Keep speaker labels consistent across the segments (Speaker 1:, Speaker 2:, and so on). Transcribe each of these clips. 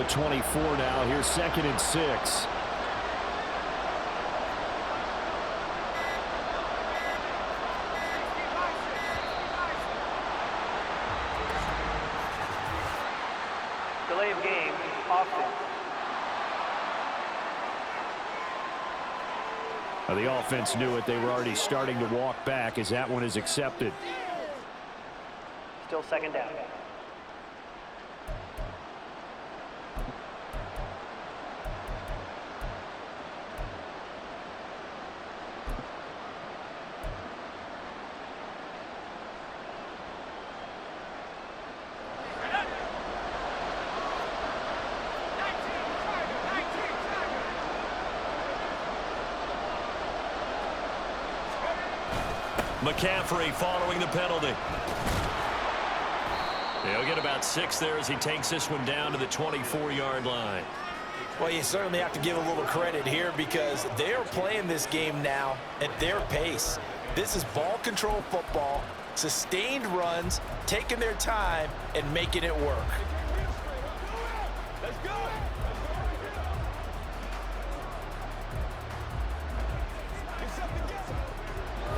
Speaker 1: at 24 now. Here's 2nd and 6.
Speaker 2: Delay of game, offense.
Speaker 1: The offense knew it. They were already starting to walk back as that one is accepted.
Speaker 2: Still 2nd down.
Speaker 3: McCaffrey following the penalty. He'll get about 6 there as he takes this one down to the 24-yard line.
Speaker 4: Well, you certainly have to give a little credit here because they're playing this game now at their pace. This is ball control football, sustained runs, taking their time, and making it work.
Speaker 5: Let's go!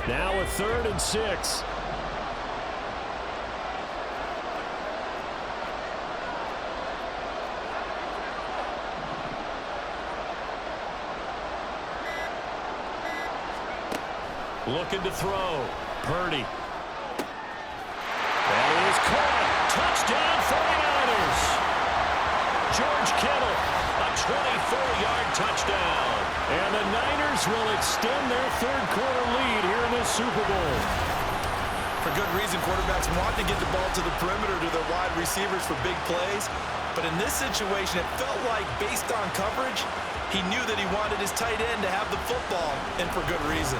Speaker 1: Now a 3rd and 6.
Speaker 3: Looking to throw. Purdy. That is caught. Touchdown 49ers. George Kittle, a 24-yard touchdown.
Speaker 1: And the Niners will extend their 3rd quarter lead here in this Super Bowl.
Speaker 4: For good reason, quarterbacks want to get the ball to the perimeter to their wide receivers for big plays. But in this situation, it felt like based on coverage, he knew that he wanted his tight end to have the football, and for good reason.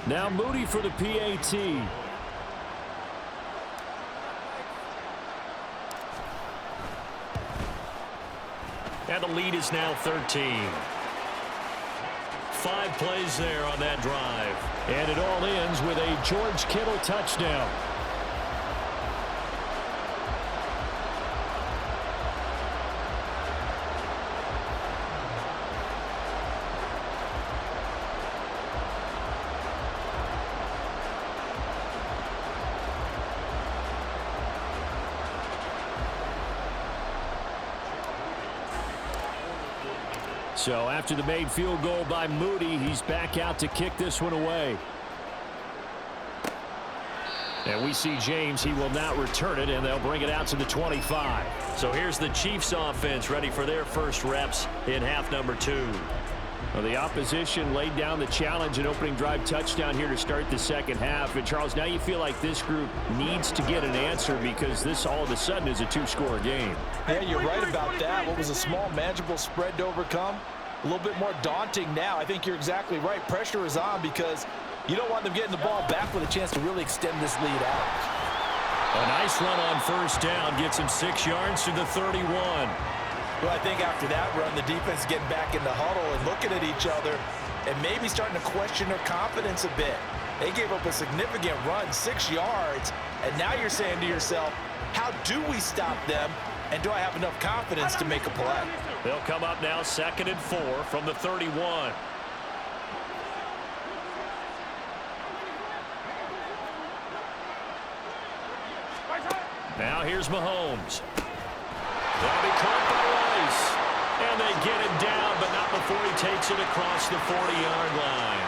Speaker 1: Now Moody for the PAT.
Speaker 3: And the lead is now 13. 5 plays there on that drive.
Speaker 1: And it all ends with a George Kittle touchdown. So after the made field goal by Moody, he's back out to kick this one away. And we see James. He will not return it, and they'll bring it out to the 25.
Speaker 3: So here's the Chiefs offense ready for their first reps in half number 2.
Speaker 1: Well, the opposition laid down the challenge and opening drive touchdown here to start the 2nd half. And, Charles, now you feel like this group needs to get an answer because this all of a sudden is a 2-score game.
Speaker 4: Yeah, you're right about that. What was a small, manageable spread to overcome? A little bit more daunting now. I think you're exactly right. Pressure is on because you don't want them getting the ball back with a chance to really extend this lead out.
Speaker 3: A nice run on 1st down. Gets him 6 yards to the 31.
Speaker 4: Well, I think after that run, the defense is getting back in the huddle and looking at each other and maybe starting to question their confidence a bit. They gave up a significant run, 6 yards, and now you're saying to yourself, how do we stop them, and do I have enough confidence to make a play?
Speaker 3: They'll come up now 2nd and 4 from the 31. Now here's Mahomes. That'll be caught by Rice. And they get him down, but not before he takes it across the 40-yard line.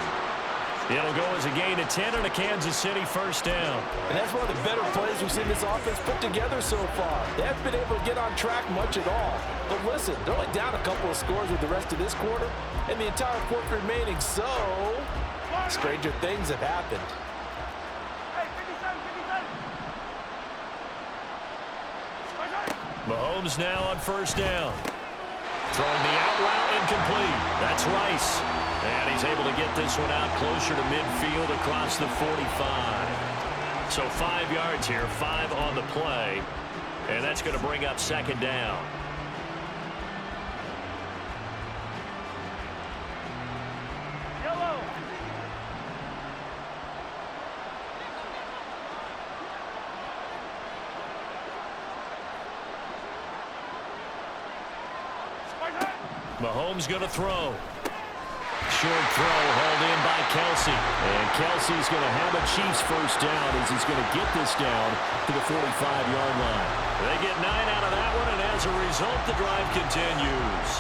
Speaker 3: It'll go as a gain of 10 and a Kansas City 1st down.
Speaker 4: And that's one of the better plays we've seen this offense put together so far. They haven't been able to get on track much at all. But listen, they're only down a couple of scores with the rest of this quarter and the entire fourth remaining. So, stranger things have happened.
Speaker 3: Mahomes now on 1st down. Throwing the out route incomplete. That's Rice. And he's able to get this one out closer to midfield across the 45. So 5 yards here, 5 on the play. And that's going to bring up second down.
Speaker 2: Yellow.
Speaker 3: Mahomes going to throw. Short throw hauled in by Kelsey.
Speaker 1: And Kelsey's going to have a Chiefs first down as he's going to get this down to the 45-yard line.
Speaker 3: They get 9 out of that one, and as a result, the drive continues.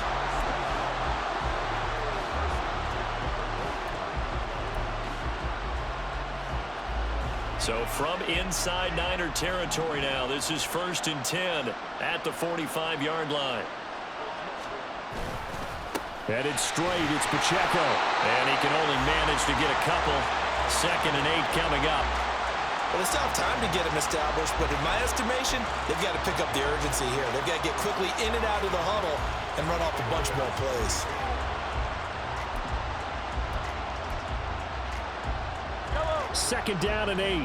Speaker 3: So from inside Niner territory now, this is 1st and 10 at the 45-yard line.
Speaker 1: Headed straight, it's Pacheco.
Speaker 3: And he can only manage to get a couple. 2nd and 8 coming up.
Speaker 4: Well, they still have time to get him established, but in my estimation, they've got to pick up the urgency here. They've got to get quickly in and out of the huddle and run off a bunch more plays.
Speaker 1: Second down and 8.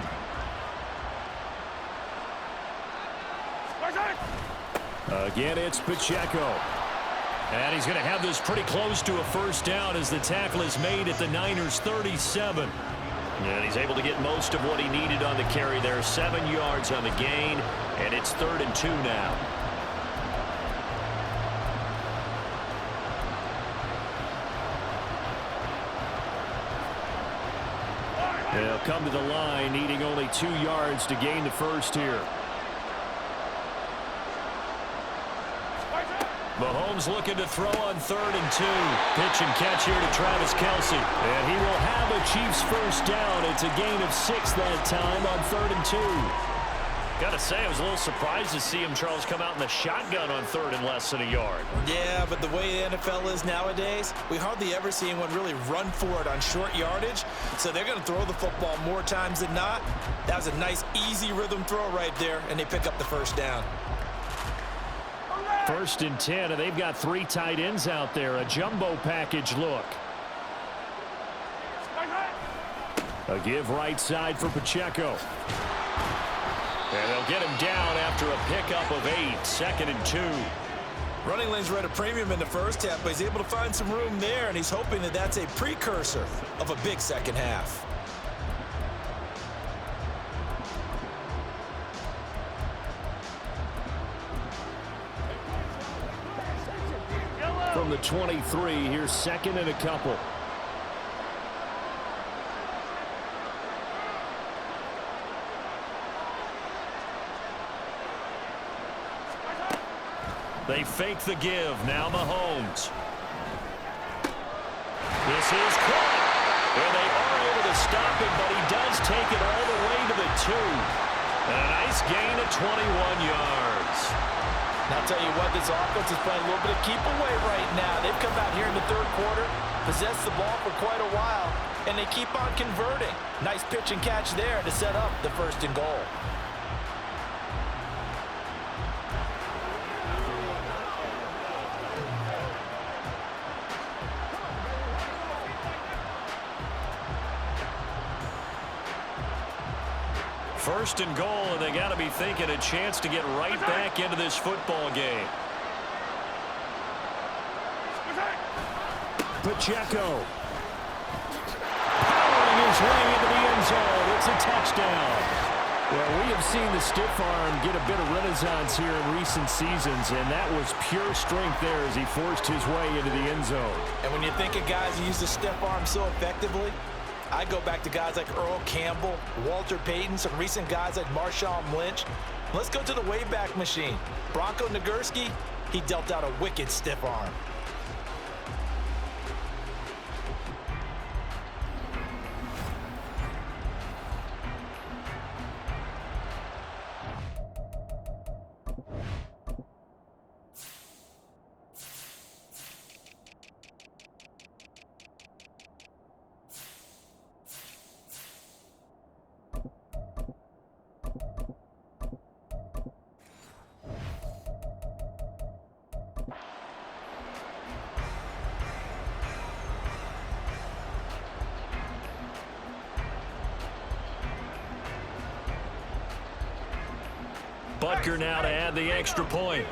Speaker 1: Again, it's Pacheco.
Speaker 3: And he's going to have this pretty close to a first down as the tackle is made at the Niners' 37. And he's able to get most of what he needed on the carry there. 7 yards on the gain, and it's 3rd and 2 now.
Speaker 1: They'll come to the line, needing only 2 yards to gain the first here.
Speaker 3: Mahomes looking to throw on 3rd and 2. Pitch and catch here to Travis Kelsey.
Speaker 1: And he will have a Chiefs first down. It's a gain of 6 that time on 3rd and 2.
Speaker 3: Got to say, I was a little surprised to see him, Charles, come out in the shotgun on 3rd and less than a yard.
Speaker 4: Yeah, but the way the NFL is nowadays, we hardly ever see anyone really run for it on short yardage. So they're going to throw the football more times than not. That was a nice, easy rhythm throw right there, and they pick up the first down.
Speaker 1: 1st and 10, and they've got 3 tight ends out there. A jumbo package look. A give right side for Pacheco.
Speaker 3: And they'll get him down after a pickup of 8. 2nd and 2.
Speaker 4: Running lanes were at a premium in the first half, but he's able to find some room there, and he's hoping that that's a precursor of a big second half.
Speaker 1: From the 23, here's 2nd and a couple.
Speaker 3: They fake the give. Now Mahomes. This is caught. And they are able to stop him, but he does take it all the way to the 2. And a nice gain of 21 yards.
Speaker 4: Now, I'll tell you what, this offense is playing a little bit of keep away right now. They've come out here in the 3rd quarter, possessed the ball for quite a while, and they keep on converting. Nice pitch and catch there to set up the 1st and goal.
Speaker 3: First and goal, and they got to be thinking a chance to get right back into this football game.
Speaker 1: Pacheco. Powering his way into the end zone. It's a touchdown. Well, we have seen the stiff arm get a bit of renaissance here in recent seasons, and that was pure strength there as he forced his way into the end zone.
Speaker 4: And when you think of guys who use the stiff arm so effectively, I go back to guys like Earl Campbell, Walter Payton, some recent guys like Marshawn Lynch. Let's go to the Wayback Machine. Bronco Nagurski, he dealt out a wicked stiff arm.
Speaker 3: Butker now to add the extra point.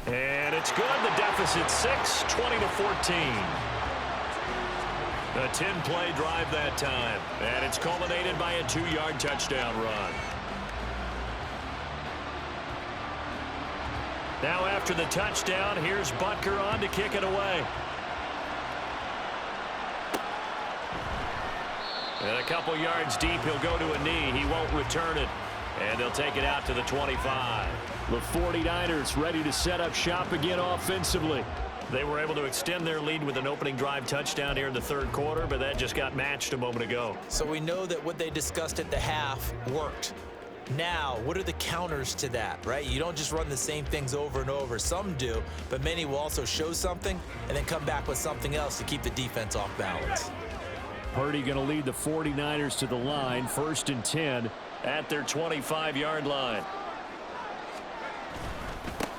Speaker 3: And it's good. The deficit 6, 20-14. A 10-play drive that time. And it's culminated by a 2-yard touchdown run. Now after the touchdown, here's Butker on to kick it away. And a couple yards deep, he'll go to a knee. He won't return it. And they'll take it out to the 25.
Speaker 1: The 49ers ready to set up shop again offensively.
Speaker 3: They were able to extend their lead with an opening drive touchdown here in the third quarter, but that just got matched a moment ago.
Speaker 4: So we know that what they discussed at the half worked. Now, what are the counters to that, right? You don't just run the same things over and over. Some do, but many will also show something and then come back with something else to keep the defense off balance.
Speaker 1: Purdy going to lead the 49ers to the line, 1st and 10
Speaker 3: at their 25-yard line.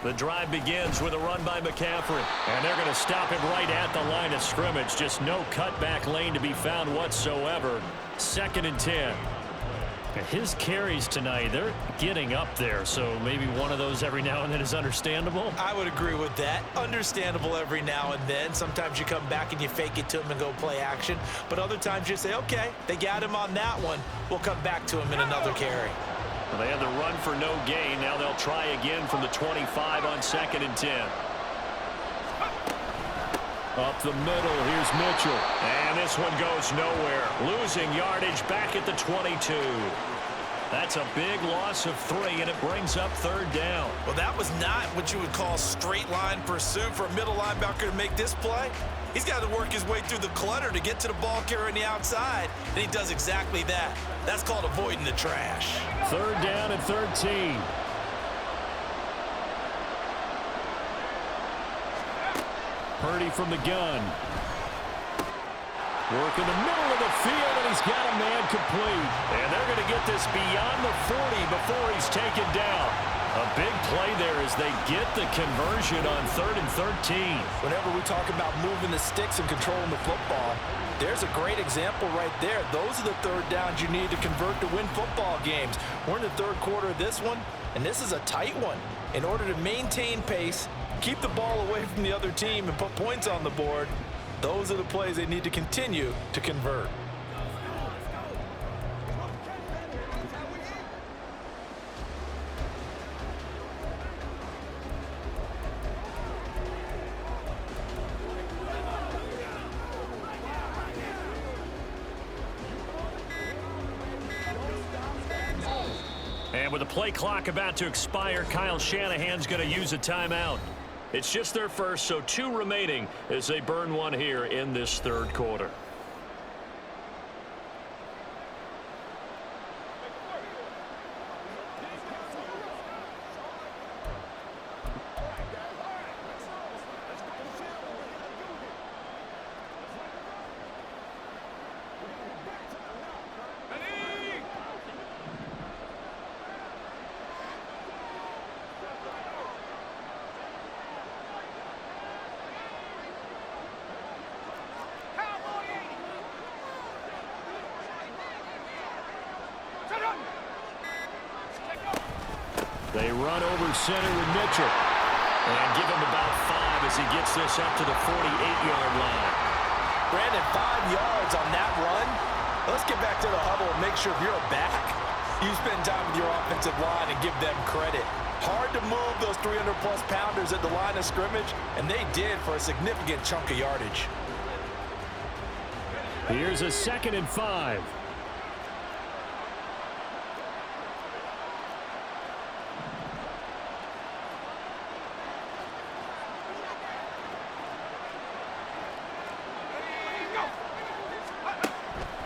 Speaker 3: The drive begins with a run by McCaffrey. And they're going to stop him right at the line of scrimmage. Just no cutback lane to be found whatsoever. 2nd and 10.
Speaker 1: His carries tonight, they're getting up there, so maybe one of those every now and then is understandable.
Speaker 4: I would agree with that. Understandable every now and then. Sometimes you come back and you fake it to him and go play action. But other times you say, okay, they got him on that one. We'll come back to him in another carry.
Speaker 3: Well, they had the run for no gain. Now they'll try again from the 25 on 2nd and 10.
Speaker 1: Up the middle, here's Mitchell.
Speaker 3: And this one goes nowhere. Losing yardage back at the 22. That's a big loss of 3, and it brings up 3rd down.
Speaker 4: Well, that was not what you would call straight line pursuit for a middle linebacker to make this play. He's got to work his way through the clutter to get to the ball carrier on the outside, and he does exactly that. That's called avoiding the trash.
Speaker 1: 3rd down and 13. Purdy from the gun. Work in the middle of the field, and he's got a man complete.
Speaker 3: And they're going to get this beyond the 40 before he's taken down. A big play there as they get the conversion on 3rd and 13.
Speaker 4: Whenever we talk about moving the sticks and controlling the football, there's a great example right there. Those are the 3rd downs you need to convert to win football games. We're in the 3rd quarter of this one, and this is a tight one. In order to maintain pace, keep the ball away from the other team, and put points on the board, those are the plays they need to continue to convert.
Speaker 3: And with the play clock about to expire, Kyle Shanahan's going to use a timeout. It's just their first, so 2 remaining as they burn one here in this 3rd quarter.
Speaker 1: They run over center with Mitchell.
Speaker 3: And give him about 5 as he gets this up to the 48-yard line.
Speaker 4: Brandon, 5 yards on that run. Let's get back to the huddle and make sure if you're a back, you spend time with your offensive line and give them credit. Hard to move those 300-plus pounders at the line of scrimmage, and they did for a significant chunk of yardage.
Speaker 1: Here's a 2nd and 5.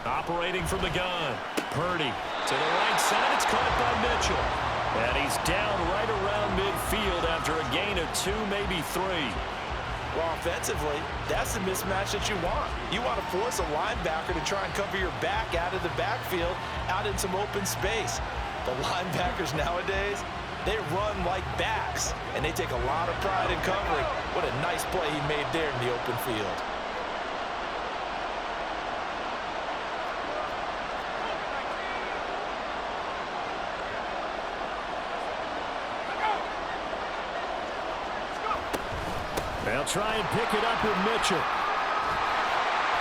Speaker 3: Operating from the gun. Purdy to the right side. It's caught by Mitchell. And he's down right around midfield after a gain of 2, maybe 3.
Speaker 4: Well, offensively, that's the mismatch that you want. You want to force a linebacker to try and cover your back out of the backfield, out in some open space. The linebackers nowadays, they run like backs, and they take a lot of pride in covering. What a nice play he made there in the open field.
Speaker 1: try and pick it up with Mitchell.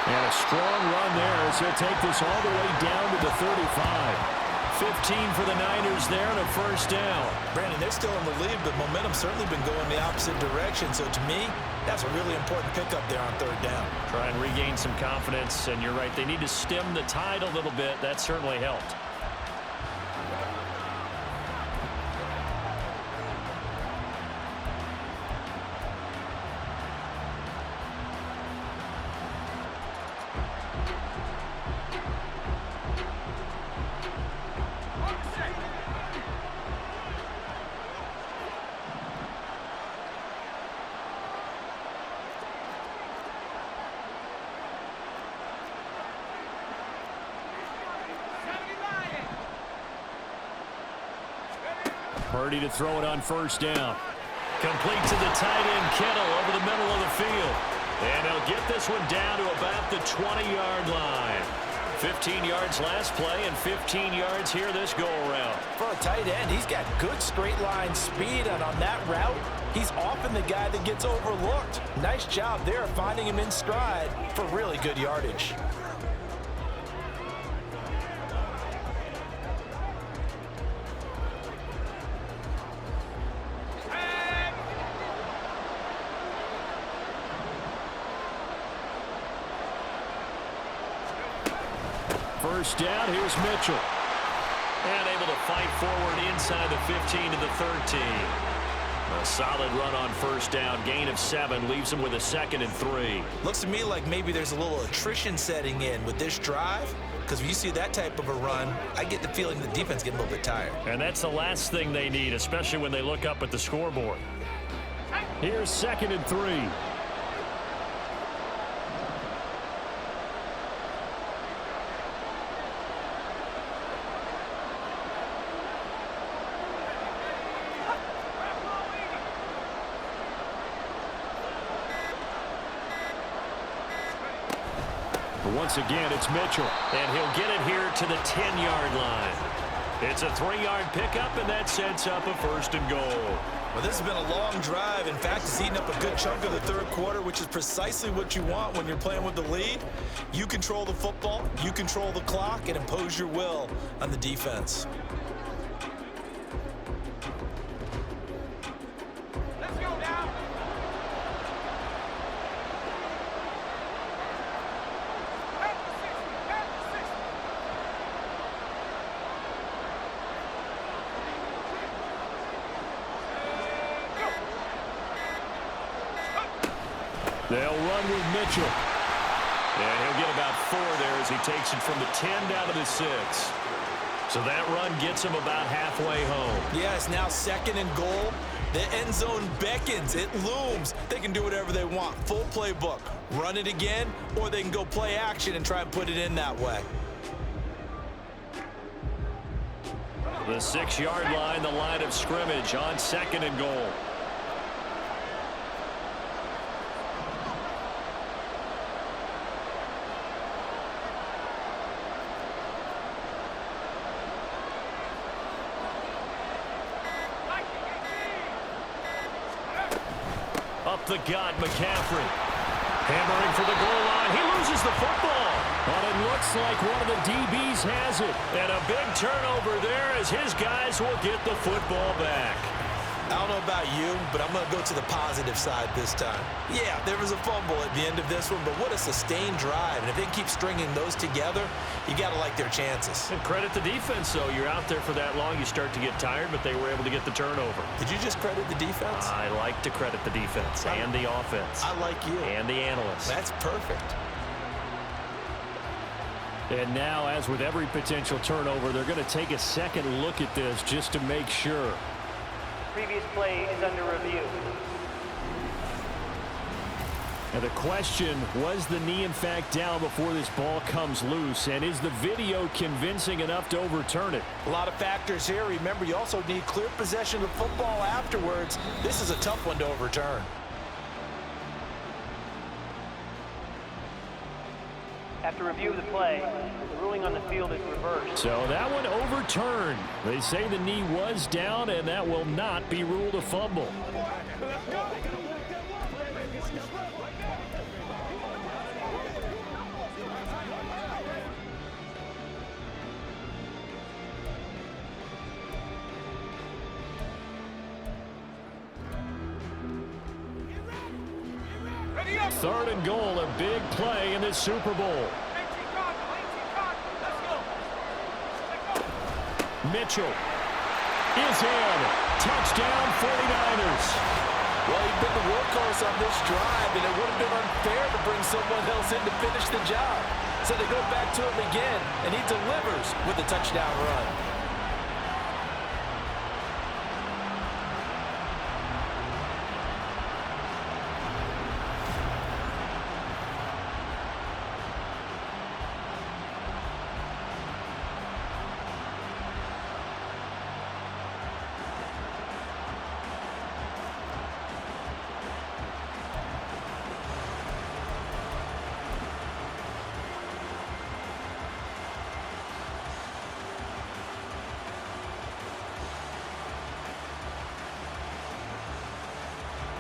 Speaker 1: And a strong run there as he'll take this all the way down to the 35. 15 for the Niners there and a first down.
Speaker 4: Brandon, they're still in the lead, but momentum's certainly been going the opposite direction. So to me, that's a really important pickup there on third down.
Speaker 3: Try and regain some confidence, and you're right, they need to stem the tide a little bit. That certainly helped.
Speaker 1: Purdy to throw it on first down.
Speaker 3: Complete to the tight end, Kittle, over the middle of the field. And they'll get this one down to about the 20-yard line. 15 yards last play and 15 yards here this go-around.
Speaker 4: For a tight end, he's got good straight-line speed, and on that route, he's often the guy that gets overlooked. Nice job there finding him in stride for really good yardage.
Speaker 1: First down, here's Mitchell.
Speaker 3: And able to fight forward inside the 15 to the 13. A solid run on first down. Gain of 7 leaves him with a 2nd and 3.
Speaker 4: Looks to me like maybe there's a little attrition setting in with this drive, because if you see that type of a run, I get the feeling the defense getting a little bit tired.
Speaker 3: And that's the last thing they need, especially when they look up at the scoreboard.
Speaker 1: Here's 2nd and 3. Once again, it's Mitchell.
Speaker 3: And he'll get it here to the 10-yard line. It's a 3-yard pickup, and that sets up a 1st and goal.
Speaker 4: Well, this has been a long drive. In fact, it's eaten up a good chunk of the third quarter, which is precisely what you want when you're playing with the lead. You control the football, you control the clock, and impose your will on the defense.
Speaker 1: They'll run with Mitchell.
Speaker 3: And he'll get about 4 there as he takes it from the 10 down to the 6. So that run gets him about halfway home.
Speaker 4: Yeah, it's now 2nd and goal. The end zone beckons. It looms. They can do whatever they want. Full playbook. Run it again, or they can go play action and try and put it in that way.
Speaker 3: The 6-yard line, the line of scrimmage on 2nd and goal. Up the gut, McCaffrey. Hammering for the goal line. He loses the football.
Speaker 1: But it looks like one of the DBs has it.
Speaker 3: And a big turnover there as his guys will get the football back.
Speaker 4: I don't know about you, but I'm going to go to the positive side this time. Yeah, there was a fumble at the end of this one, but what a sustained drive. And if they keep stringing those together, you got to like their chances.
Speaker 3: And credit the defense, though. You're out there for that long, you start to get tired, but they were able to get the turnover.
Speaker 4: Did you just credit the defense?
Speaker 3: I like to credit the defense and the offense.
Speaker 4: I like you.
Speaker 3: And the analysts.
Speaker 4: That's perfect.
Speaker 1: And now, as with every potential turnover, they're going to take a second look at this just to make sure.
Speaker 2: Previous play is under review.
Speaker 1: And the question, was the knee in fact down before this ball comes loose? And is the video convincing enough to overturn it?
Speaker 4: A lot of factors here. Remember, you also need clear possession of the football afterwards. This is a tough one to overturn.
Speaker 2: After review of the play, the ruling on the field is reversed.
Speaker 1: So that one overturned. They say the knee was down, and that will not be ruled a fumble. Third and goal, a big play in this Super Bowl. Mitchell is in. Touchdown, 49ers.
Speaker 4: Well, he's been the workhorse on this drive, and it would have been unfair to bring someone else in to finish the job. So they go back to him again, and he delivers with a touchdown run.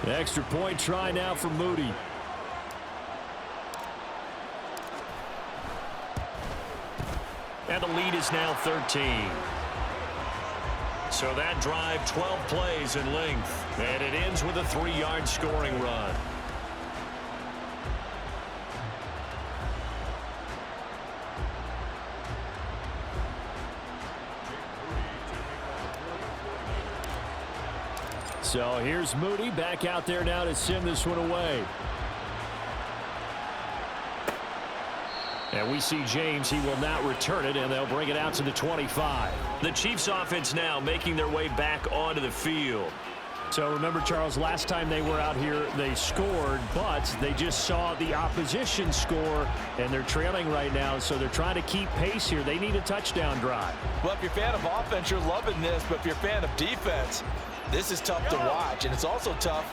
Speaker 1: Extra point try now for Moody.
Speaker 3: And the lead is now 13. So that drive, 12 plays in length. And it ends with a 3-yard scoring run.
Speaker 1: So here's Moody back out there now to send this one away. And we see James. He will not return it, and they'll bring it out to the 25.
Speaker 3: The Chiefs offense now making their way back onto the field.
Speaker 1: So remember, Charles, last time they were out here, they scored, but they just saw the opposition score, and they're trailing right now, so they're trying to keep pace here. They need a touchdown drive.
Speaker 4: Well, if you're a fan of offense, you're loving this, but if you're a fan of defense, this is tough to watch, and it's also tough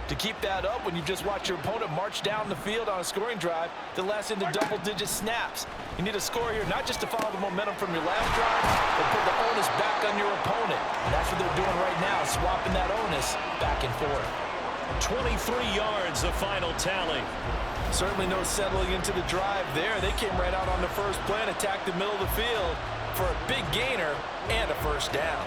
Speaker 4: to keep that up when you just watch your opponent march down the field on a scoring drive that lasts into double-digit snaps. You need a score here, not just to follow the momentum from your last drive, but put the onus back on your opponent. And that's what they're doing right now, swapping that onus back and forth.
Speaker 3: 23 yards, the final tally.
Speaker 4: Certainly no settling into the drive there. They came right out on the first play and attacked the middle of the field for a big gainer and a first down.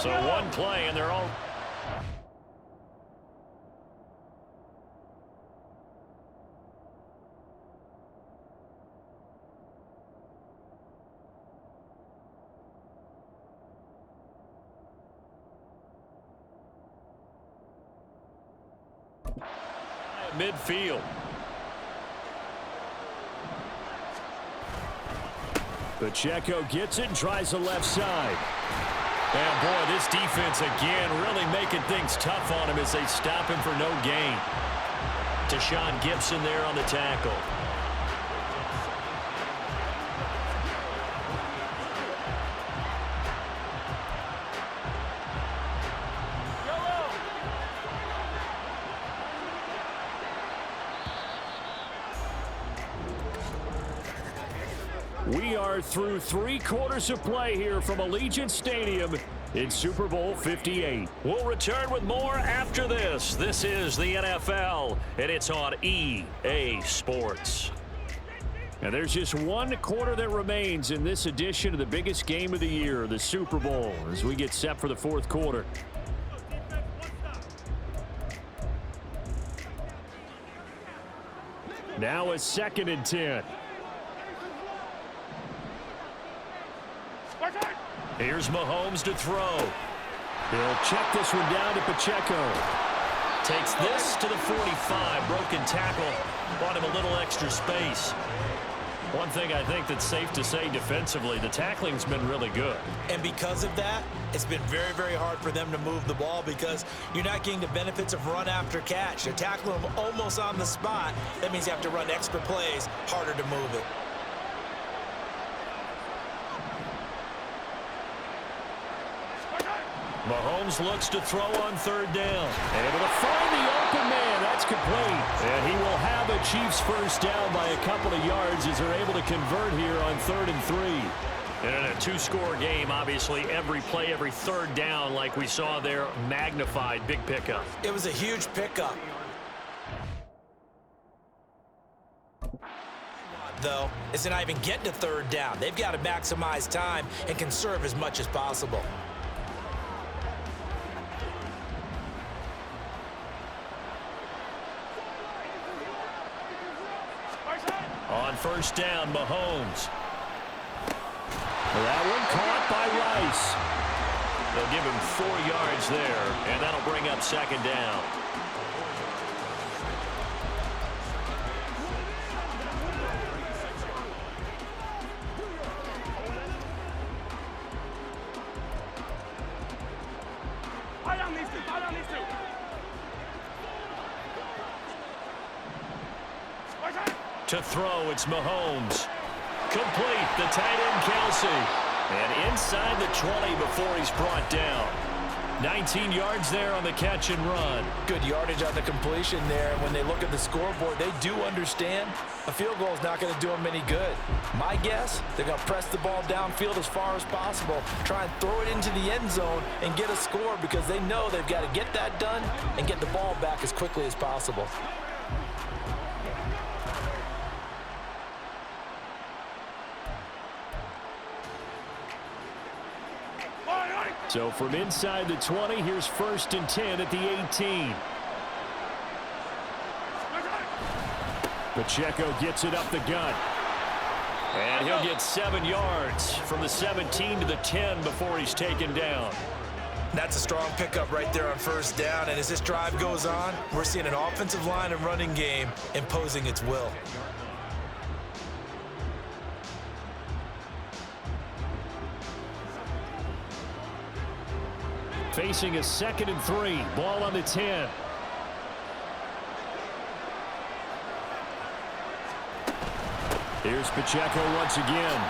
Speaker 3: So one play, and they're all... midfield.
Speaker 1: Pacheco gets it and tries the left side.
Speaker 3: And boy, this defense again really making things tough on him as they stop him for no gain. Deshaun Gibson there on the tackle.
Speaker 1: We are through 3 quarters of play here from Allegiant Stadium in Super Bowl 58.
Speaker 3: We'll return with more after this. This is the NFL, and it's on EA Sports.
Speaker 1: And there's just 1 quarter that remains in this edition of the biggest game of the year, the Super Bowl, as we get set for the 4th quarter. Now a 2nd and 10.
Speaker 3: Here's Mahomes to throw.
Speaker 1: He'll check this one down to Pacheco.
Speaker 3: Takes this to the 45. Broken tackle. Bought him a little extra space. One thing I think that's safe to say defensively, the tackling's been really good.
Speaker 4: And because of that, it's been very, very hard for them to move the ball because you're not getting the benefits of run after catch. They're tackling them almost on the spot. That means you have to run extra plays, harder to move it.
Speaker 3: Mahomes looks to throw on 3rd down.
Speaker 1: Able to find the open man. That's complete. And he will have a Chiefs first down by a couple of yards as they're able to convert here on 3rd and 3.
Speaker 3: And in a 2-score game, obviously, every play, every 3rd down, like we saw there, magnified. Big pickup.
Speaker 4: It was a huge pickup. though, is to not even get to third down. They've got to maximize time and conserve as much as possible.
Speaker 3: On first down, Mahomes. That one caught by Rice. They'll give him 4 yards there, and that'll bring up second down. To throw, it's Mahomes. Complete, the tight end, Kelsey. And inside the 20 before he's brought down. 19 yards there on the catch and run.
Speaker 4: Good yardage on the completion there. And when they look at the scoreboard, they do understand a field goal is not going to do them any good. My guess, they're going to press the ball downfield as far as possible, try and throw it into the end zone and get a score because they know they've got to get that done and get the ball back as quickly as possible.
Speaker 3: So from inside the 20, here's 1st and 10 at the 18. Pacheco gets it up the gut. And he'll get 7 yards from the 17 to the 10 before he's taken down.
Speaker 4: That's a strong pickup right there on first down. And as this drive goes on, we're seeing an offensive line and running game imposing its will.
Speaker 3: Facing a 2nd and 3. Ball on the 10. Here's Pacheco once again.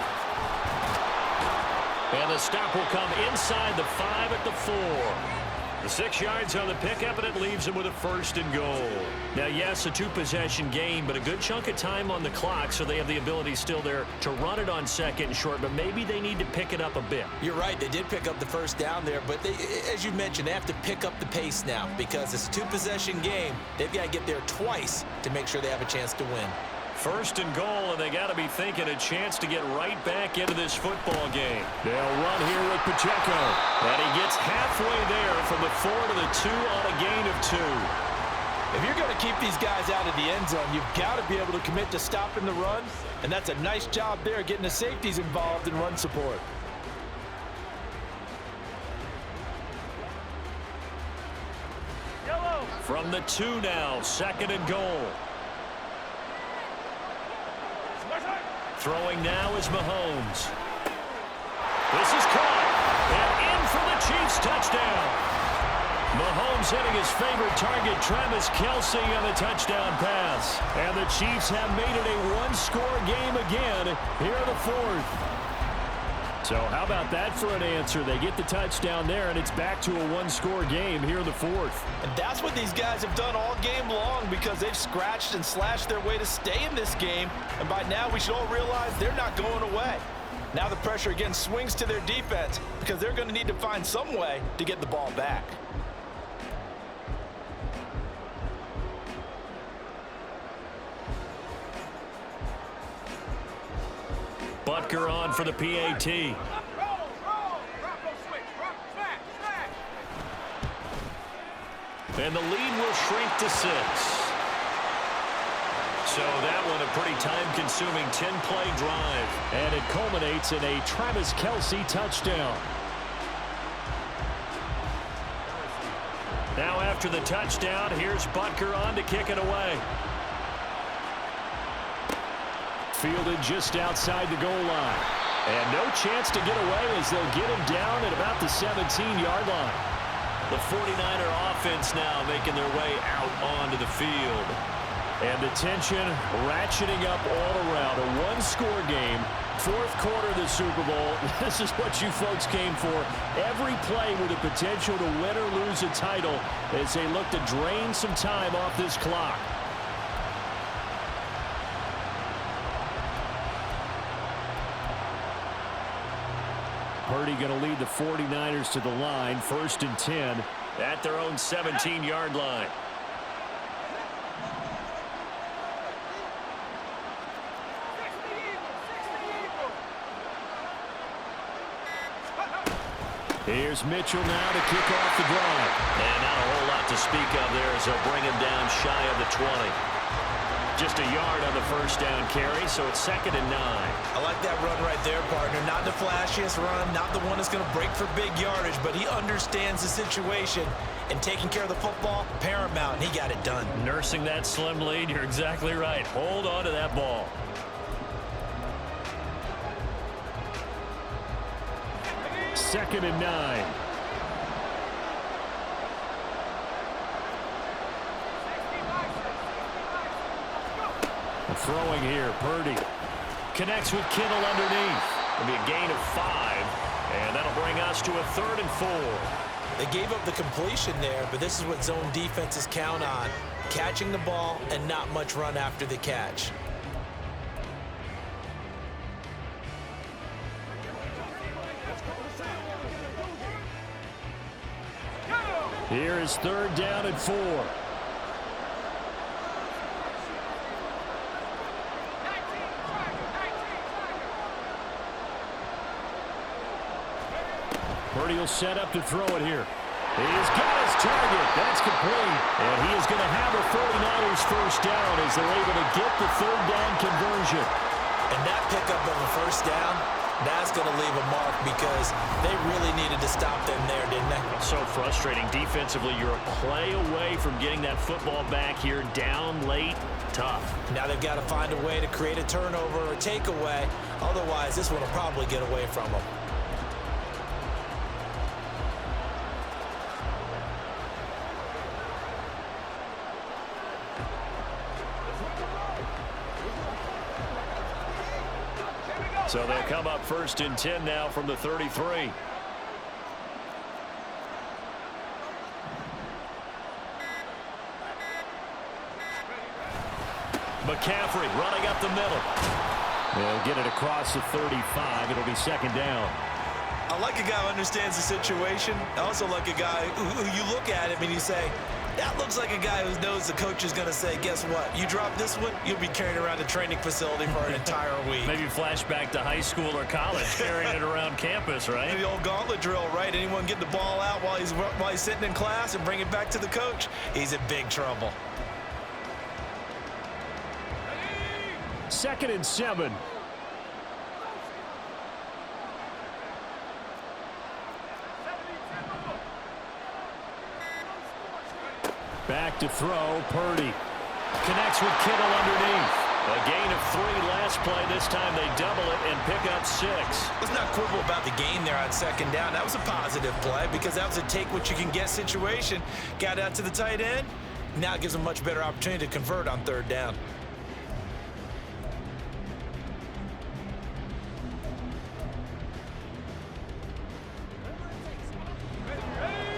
Speaker 3: And the stop will come inside the 5 at the 4. The 6 yards on the pickup, and it leaves him with a 1st and goal. Now, yes, a 2-possession game, but a good chunk of time on the clock, so they have the ability still there to run it on 2nd and short, but maybe they need to pick it up a bit.
Speaker 4: You're right. They did pick up the first down there, but they, as you mentioned, they have to pick up the pace now because it's a 2-possession game. They've got to get there twice to make sure they have a chance to win.
Speaker 3: 1st and goal, and they got to be thinking a chance to get right back into this football game. They'll run here with Pacheco. And he gets halfway there from the 4 to the 2 on a gain of 2.
Speaker 4: If you're going to keep these guys out of the end zone, you've got to be able to commit to stopping the run, and that's a nice job there getting the safeties involved in run support.
Speaker 3: From the 2 now, 2nd and goal. Throwing now is Mahomes. This is caught. And in for the Chiefs touchdown. Mahomes hitting his favorite target, Travis Kelce, on the touchdown pass. And the Chiefs have made it a 1-score game again here in the 4th. So how about that for an answer? They get the touchdown there, and it's back to a 1-score game here in the 4th.
Speaker 4: And that's what these guys have done all game long because they've scratched and slashed their way to stay in this game. And by now, we should all realize they're not going away. Now the pressure again swings to their defense because they're going to need to find some way to get the ball back.
Speaker 3: Butker on for the PAT. And the lead will shrink to 6. So that one a pretty time-consuming 10-play drive. And it culminates in a Travis Kelce touchdown. Now after the touchdown, here's Butker on to kick it away. Fielded just outside the goal line. And no chance to get away as they'll get him down at about the 17-yard line. The 49er offense now making their way out onto the field. And the tension ratcheting up all around. A 1-score game. 4th quarter of the Super Bowl. This is what you folks came for. Every play with the potential to win or lose a title as they look to drain some time off this clock. Purdy going to lead the 49ers to the line. 1st and 10 at their own 17-yard line.
Speaker 1: Here's Mitchell now to kick off the drive.
Speaker 3: And not a whole lot to speak of there as they'll bring him down shy of the 20. Just a yard on the first down carry, so it's 2nd and 9.
Speaker 4: I like that run right there, partner. Not the flashiest run, not the one that's going to break for big yardage, but he understands the situation, and taking care of the football, paramount, and he got it done.
Speaker 3: Nursing that slim lead, you're exactly right. Hold on to that ball.
Speaker 1: Second and 9. Throwing here, Purdy. Connects with Kittle underneath. It'll be a gain of 5, and that'll bring us to a 3rd and 4.
Speaker 4: They gave up the completion there, but this is what zone defenses count on. Catching the ball and not much run after the catch.
Speaker 1: Here is 3rd down and 4. Purdy will set up to throw it here. He's got his target. That's complete. And he is going to have a 49ers first down as they're able to get the 3rd down conversion.
Speaker 4: And that pickup of a first down, that's going to leave a mark because they really needed to stop them there, didn't they?
Speaker 3: So frustrating. Defensively, you're a play away from getting that football back here down late. Tough.
Speaker 4: Now they've got to find a way to create a turnover or a takeaway. Otherwise, this one will probably get away from them.
Speaker 3: So they'll come up 1st and 10 now from the 33. McCaffrey running up the middle.
Speaker 1: They'll get it across the 35. It'll be 2nd down.
Speaker 4: I like a guy who understands the situation. I also like a guy who you look at him and you say, that looks like a guy who knows the coach is going to say, guess what? You drop this one, you'll be carrying around the training facility for an entire week.
Speaker 3: Maybe flashback to high school or college, carrying it around campus, right?
Speaker 4: The old gauntlet drill, right? Anyone get the ball out while he's sitting in class and bring it back to the coach, he's in big trouble.
Speaker 1: 2nd and 7. Back to throw, Purdy. Connects with Kittle underneath. A gain of 3 last play. This time they double it and pick up 6.
Speaker 4: Let's not quibble about the gain there on 2nd down. That was a positive play because that was a take-what-you-can-get situation. Got out to the tight end. Now it gives them a much better opportunity to convert on 3rd down.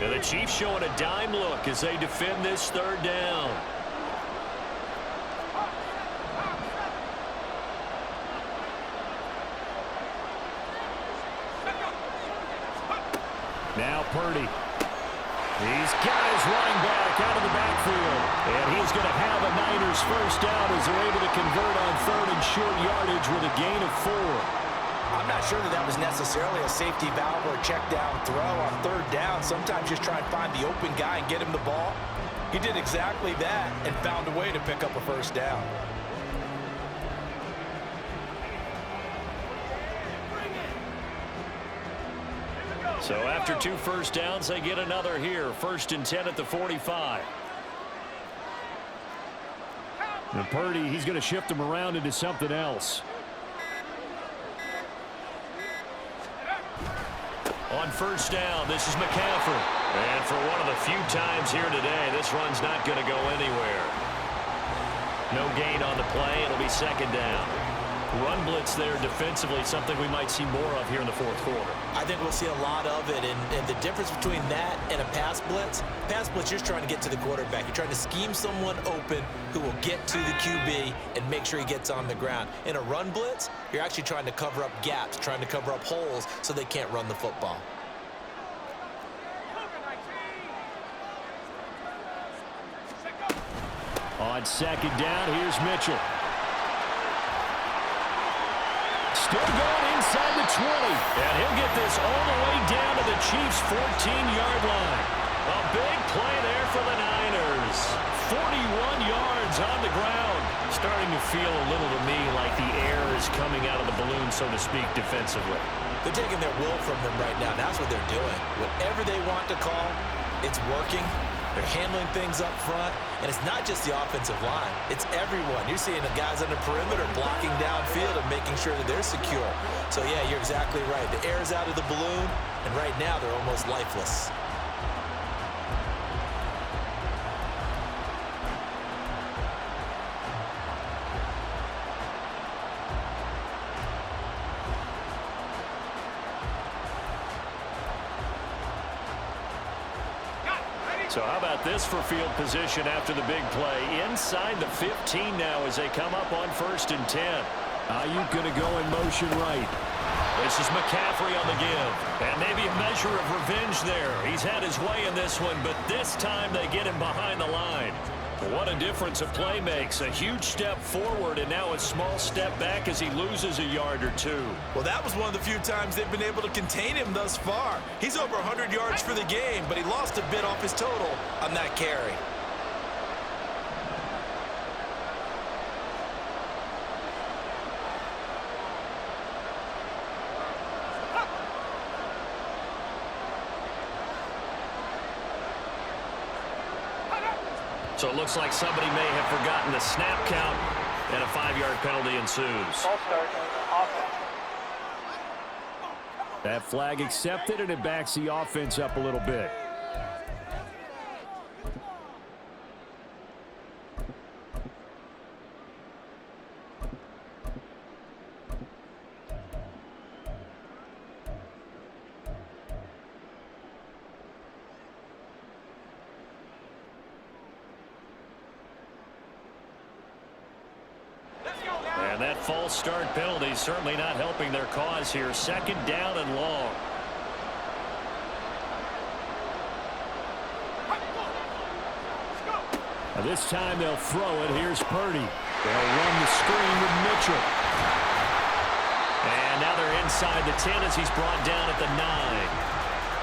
Speaker 3: And the Chiefs showing a dime look as they defend this 3rd down.
Speaker 1: Now Purdy. He's got his running back out of the backfield. And he's going to have a Niners first down as they're able to convert on 3rd and short yardage with a gain of 4.
Speaker 4: I'm not sure that was necessarily a safety valve or a check down throw on 3rd down. Sometimes just try and find the open guy and get him the ball. He did exactly that and found a way to pick up a first down.
Speaker 3: So after 2 first downs, they get another here. 1st and 10 at the 45.
Speaker 1: And Purdy, he's going to shift them around into something else.
Speaker 3: On 1st down, this is McCaffrey. And for one of the few times here today, this run's not going to go anywhere. No gain on the play. It'll be 2nd down. Run blitz there defensively, something we might see more of here in the 4th quarter.
Speaker 4: I think we'll see a lot of it, and the difference between that and a pass blitz, you're trying to get to the quarterback. You're trying to scheme someone open who will get to the QB and make sure he gets on the ground. In a run blitz, you're actually trying to cover up gaps, trying to cover up holes so they can't run the football.
Speaker 1: On 2nd down, here's Mitchell. Still going inside. inside the 20.
Speaker 3: And he'll get this all the way down to the Chiefs' 14-yard line. A big play there for the Niners. 41 yards on the ground. Starting to feel a little to me like the air is coming out of the balloon, so to speak, defensively.
Speaker 4: They're taking their will from them right now. That's what they're doing. Whatever they want to call, it's working. They're handling things up front. And it's not just the offensive line. It's everyone. You're seeing the guys on the perimeter blocking downfield and making sure that they're secure. So, yeah, you're exactly right. The air is out of the balloon, and right now they're almost lifeless.
Speaker 3: So how about this for field position after the big play? Inside the 15 now as they come up on 1st and 10.
Speaker 1: Ayuk going to go in motion right.
Speaker 3: This is McCaffrey on the give. And maybe a measure of revenge there. He's had his way in this one, but this time they get him behind the line. What a difference a play makes. A huge step forward and now a small step back as he loses a yard or two.
Speaker 4: Well, that was one of the few times they've been able to contain him thus far. He's over 100 yards for the game, but he lost a bit off his total on that carry.
Speaker 3: So it looks like somebody may have forgotten the snap count, and a 5-yard penalty ensues.
Speaker 2: Ball start, offense.
Speaker 1: That flag accepted, and it backs the offense up a little bit.
Speaker 3: And that false start penalty certainly not helping their cause here. 2nd down and long.
Speaker 1: Now this time they'll throw it. Here's Purdy. They'll run the screen with Mitchell.
Speaker 3: And now they're inside the 10 as he's brought down at the 9.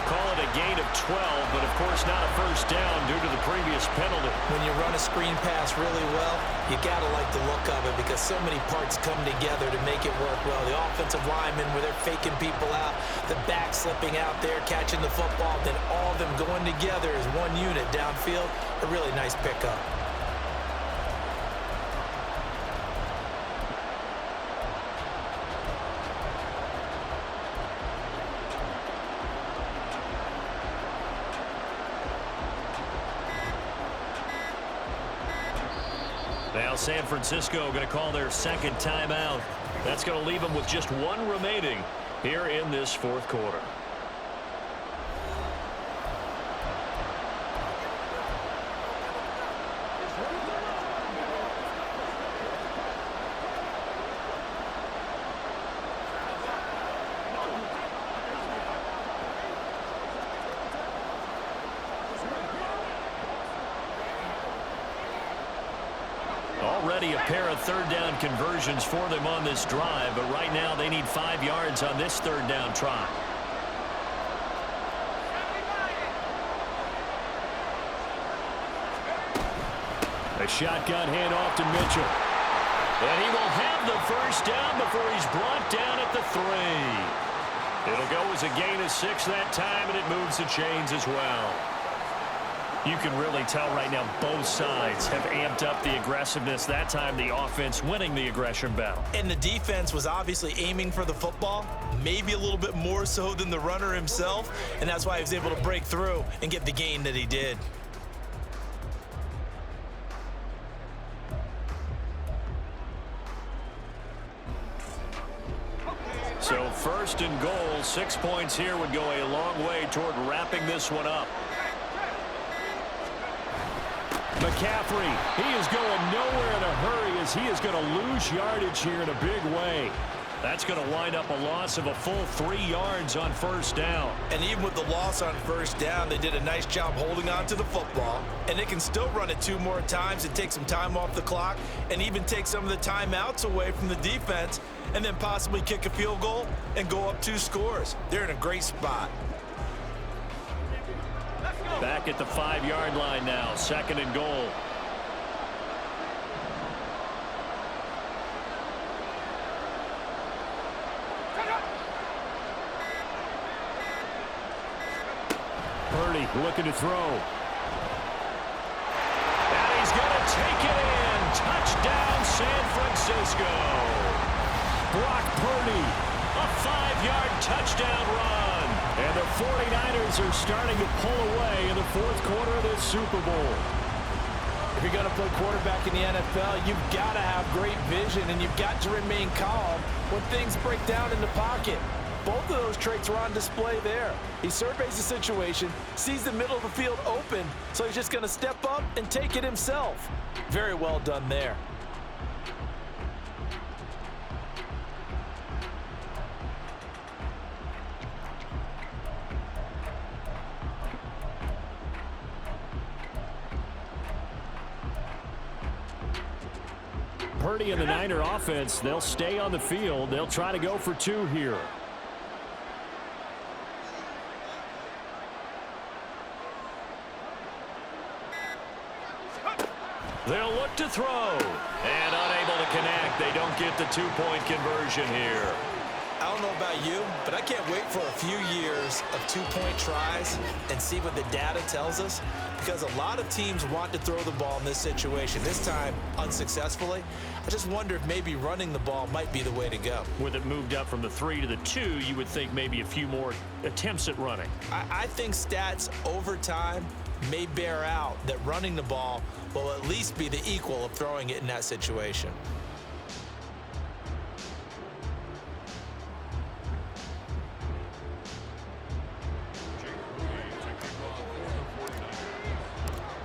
Speaker 3: Call it a gain of 12, but of course not a 1st down due to the previous penalty.
Speaker 4: When you run a screen pass really well, you gotta like the look of it because so many parts come together to make it work well. The offensive linemen where they're faking people out, the back slipping out there, catching the football, then all of them going together as one unit downfield. A really nice pickup.
Speaker 3: Now San Francisco going to call their 2nd timeout. That's going to leave them with just 1 remaining here in this 4th quarter. Already a pair of 3rd down conversions for them on this drive, but right now they need 5 yards on this 3rd down try.
Speaker 1: A shotgun handoff to Mitchell.
Speaker 3: And he will have the 1st down before he's brought down at the 3. It'll go as a gain of 6 that time, and it moves the chains as well. You can really tell right now both sides have amped up the aggressiveness. That time the offense winning the aggression battle.
Speaker 4: And the defense was obviously aiming for the football, maybe a little bit more so than the runner himself, and that's why he was able to break through and get the gain that he did.
Speaker 3: So 1st and goal, 6 points here would go a long way toward wrapping this one up.
Speaker 1: McCaffrey, he is going nowhere in a hurry as he is going to lose yardage here in a big way.
Speaker 3: That's going to wind up a loss of a full 3 yards on first down.
Speaker 4: And even with the loss on first down, they did a nice job holding on to the football. And they can still run it 2 more times and take some time off the clock and even take some of the timeouts away from the defense and then possibly kick a field goal and go up 2 scores. They're in a great spot.
Speaker 3: Back at the 5-yard line now, 2nd and goal.
Speaker 1: Purdy looking to throw.
Speaker 3: And he's going to take it in. Touchdown, San Francisco.
Speaker 1: Brock Purdy.
Speaker 3: A 5-yard touchdown run.
Speaker 1: And the 49ers are starting to pull away in the 4th quarter of this Super Bowl.
Speaker 4: If you're going to play quarterback in the NFL, you've got to have great vision and you've got to remain calm when things break down in the pocket. Both of those traits were on display there. He surveys the situation, sees the middle of the field open, so he's just going to step up and take it himself. Very well done there.
Speaker 1: Purdy and the Niner offense, they'll stay on the field. They'll try to go for 2 here.
Speaker 3: They'll look to throw. And unable to connect. They don't get the 2-point conversion here.
Speaker 4: I don't know about you, but I can't wait for a few years of 2-point tries and see what the data tells us, because a lot of teams want to throw the ball in this situation. This time, unsuccessfully. I just wonder if maybe running the ball might be the way to go.
Speaker 3: With it moved up from the 3 to the 2, you would think maybe a few more attempts at running.
Speaker 4: I think stats over time may bear out that running the ball will at least be the equal of throwing it in that situation.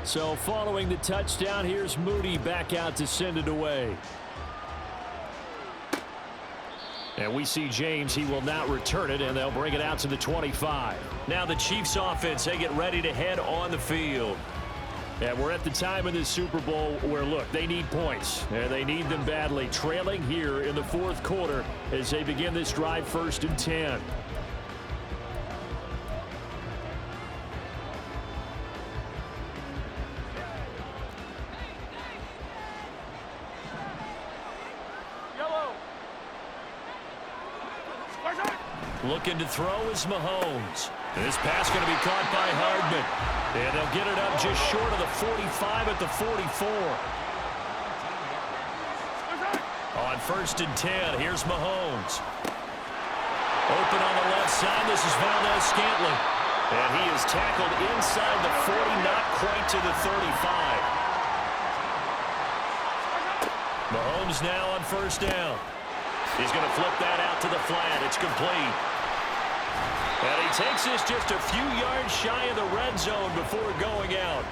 Speaker 1: So following the touchdown, here's Moody back out to send it away. And we see James. He will not return it, and they'll bring it out to the 25.
Speaker 3: Now the Chiefs offense, they get ready to head on the field.
Speaker 1: And we're at the time in this Super Bowl where, look, they need points. And they need them badly. Trailing here in the 4th quarter as they begin this drive, 1st and 10.
Speaker 3: Looking to throw is Mahomes. This pass going to be caught by Hardman. And they'll get it up just short of the 45 at the 44. On 1st and 10, here's Mahomes. Open on the left side, this is Valdez-Scantling. And he is tackled inside the 40, not quite to the 35. Mahomes now on 1st down. He's going to flip that out to the flat. It's complete. And he takes this just a few yards shy of the red zone before going out.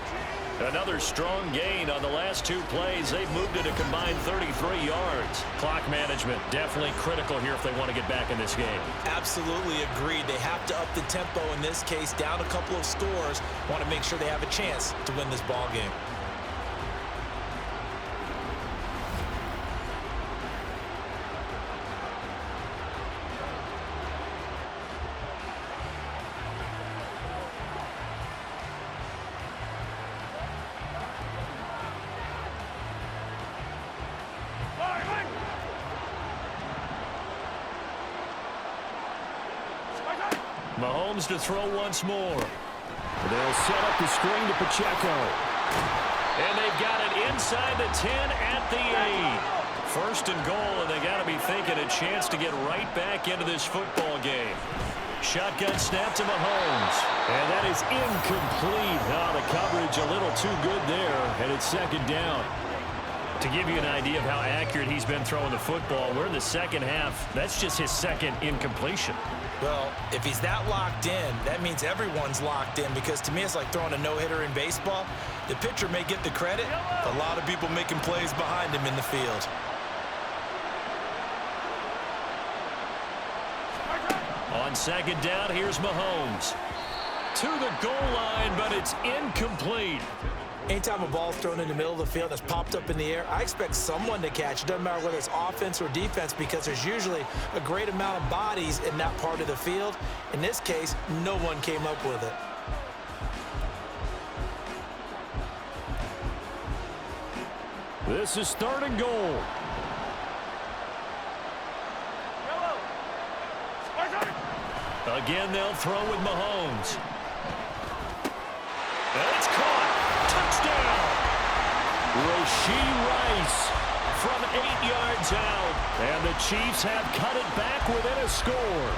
Speaker 3: Another strong gain on the last 2 plays. They've moved it a combined 33 yards. Clock management definitely critical here if they want to get back in this game.
Speaker 4: Absolutely agreed. They have to up the tempo in this case, down a couple of scores. Want to make sure they have a chance to win this ball game.
Speaker 3: Mahomes to throw once more.
Speaker 1: They'll set up the screen to Pacheco.
Speaker 3: And they've got it inside the 10 at the 8. 1st and goal, and they got to be thinking a chance to get right back into this football game. Shotgun snap to Mahomes.
Speaker 1: And that is incomplete. Oh, the coverage a little too good there, and it's 2nd down.
Speaker 3: To give you an idea of how accurate he's been throwing the football, we're in the 2nd half. That's just his 2nd incompletion.
Speaker 4: Well, if he's that locked in, that means everyone's locked in, because to me it's like throwing a no-hitter in baseball. The pitcher may get the credit, a lot of people making plays behind him in the field.
Speaker 3: On second down, here's Mahomes. To the goal line, but it's incomplete.
Speaker 4: Anytime a ball is thrown in the middle of the field that's popped up in the air, I expect someone to catch. It doesn't matter whether it's offense or defense because there's usually a great amount of bodies in that part of the field. In this case, no one came up with it.
Speaker 1: This is 3rd and goal.
Speaker 3: Again, they'll throw with Mahomes. And it's caught. Touchdown.
Speaker 1: Rashee Rice from 8 yards out. And the Chiefs have cut it back within a score.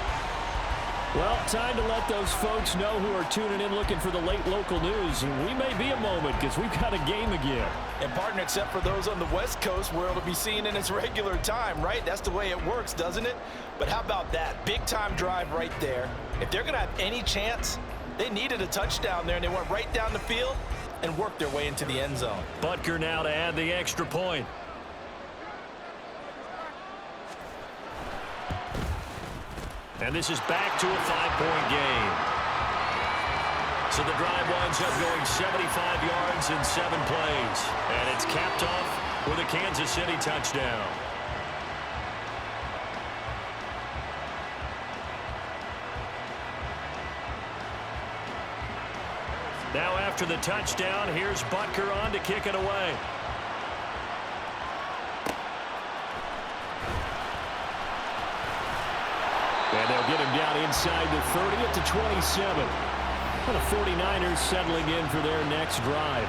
Speaker 1: Well, time to let those folks know who are tuning in looking for the late local news. We may be a moment because we've got a game again.
Speaker 4: And partner, except for those on the West Coast where it'll be seen in its regular time, right? That's the way it works, doesn't it? But how about that? Big-time drive right there. If they're going to have any chance, they needed a touchdown there, and they went right down the field and worked their way into the end zone.
Speaker 3: Butker now to add the extra point. And this is back to a 5-point game. So the drive winds up going 75 yards in 7 plays. And it's capped off with a Kansas City touchdown. Now after the touchdown, here's Butker on to kick it away.
Speaker 1: And they'll get him down inside the 30 at the 27. And the 49ers settling in for their next drive.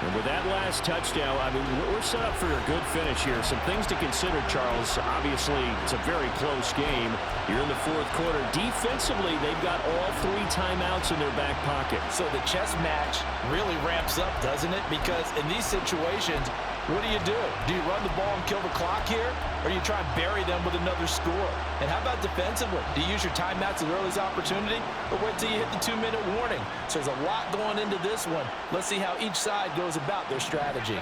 Speaker 1: And with that last touchdown, I mean, we're set up for a good finish here. Some things to consider, Charles. Obviously, it's a very close game. You're in the 4th quarter. Defensively, they've got all 3 timeouts in their back pocket.
Speaker 4: So the chess match really ramps up, doesn't it? Because in these situations, what do? Do you run the ball and kill the clock here? Or do you try and bury them with another score? And how about defensively? Do you use your timeouts as early as opportunity? Or wait till you hit the 2-minute warning? So there's a lot going into this one. Let's see how each side goes about their strategy.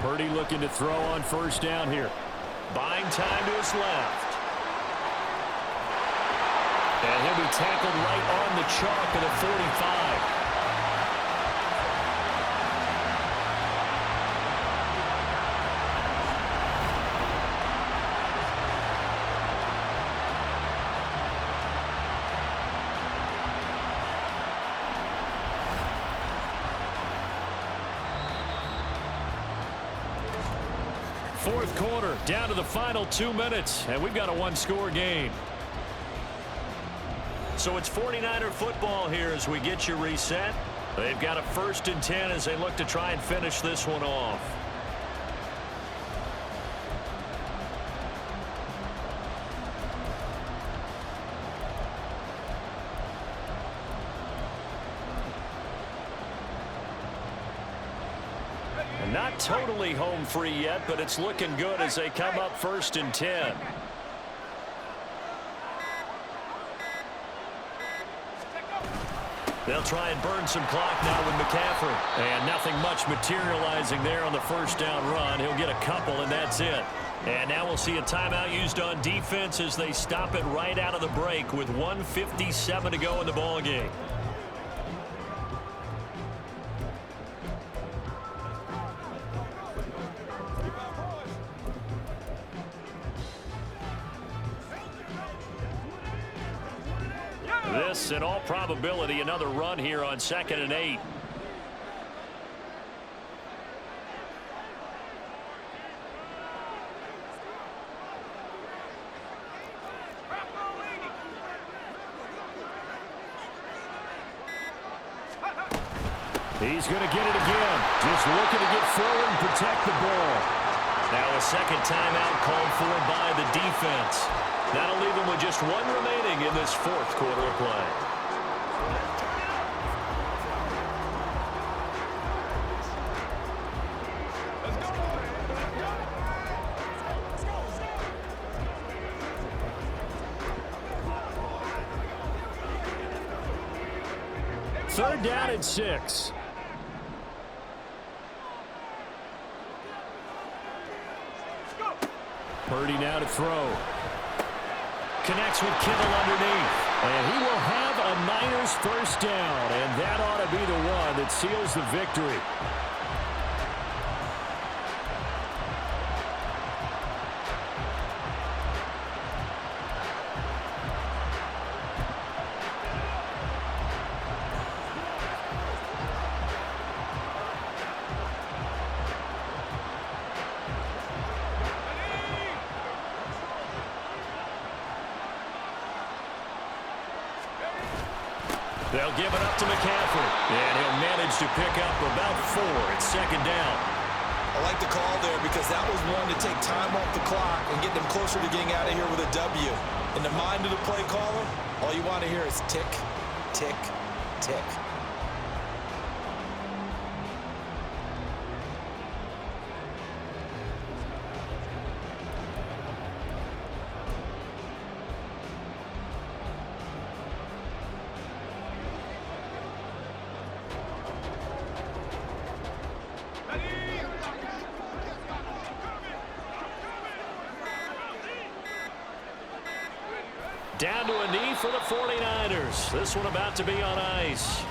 Speaker 1: Purdy looking to throw on 1st down here.
Speaker 3: Buying time to his left.
Speaker 1: And he'll be tackled right on the chalk at the 45. Fourth quarter, down to the final 2 minutes, and we've got a 1-score game.
Speaker 3: So it's 49er football here as we get you reset. They've got a 1st and 10 as they look to try and finish this one off. And not totally home free yet, but it's looking good as they come up 1st and 10. They'll try and burn some clock now with McCaffrey. And nothing much materializing there on the 1st down run. He'll get a couple, and that's it. And now we'll see a timeout used on defense as they stop it right out of the break with 1:57 to go in the ballgame. This, in all probability, another run here on 2nd and 8.
Speaker 1: He's going to get it again. Just looking to get forward and protect the ball.
Speaker 3: Now a 2nd timeout called for by the defense. That'll leave them with just 1 remaining in this 4th quarter of play.
Speaker 1: Third down and 6. Purdy now to throw. Connects with Kittle underneath. And he will have a Niners first down. And that ought to be the one that seals the victory. They'll give it up to McCaffrey. And he'll manage to pick up about 4 at second down.
Speaker 4: I like the call there because that was one to take time off the clock and get them closer to getting out of here with a W. In the mind of the play caller, all you want to hear is tick, tick, tick.
Speaker 1: Down to a knee for the 49ers. This one about to be on ice.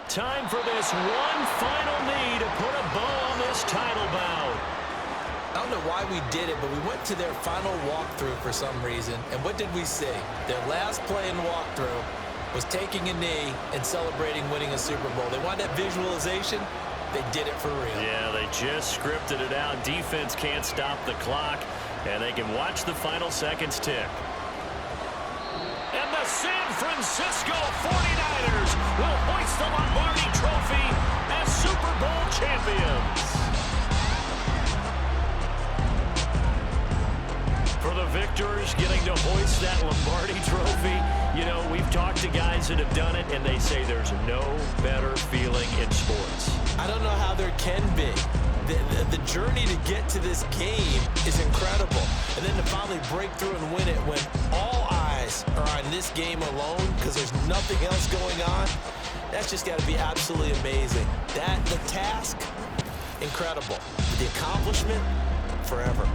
Speaker 1: Time for this one final knee to put a bow on this title bout.
Speaker 4: I don't know why we did it, but we went to their final walkthrough for some reason. And what did we see? Their last play in walkthrough was taking a knee and celebrating winning a Super Bowl. They wanted that visualization. They did it for real.
Speaker 1: Yeah, they just scripted it out. Defense can't stop the clock, and they can watch the final seconds tick. And the San Francisco 49ers will hoist the Lombardi Trophy as Super Bowl champions. For the victors getting to hoist that Lombardi Trophy, you know, we've talked to guys that have done it, and they say there's no better feeling in sports.
Speaker 4: I don't know how there can be. The journey to get to this game is incredible. And then to finally break through and win it when all eyes are on this game alone because there's nothing else going on, that's just got to be absolutely amazing. The task, incredible. The accomplishment, forever.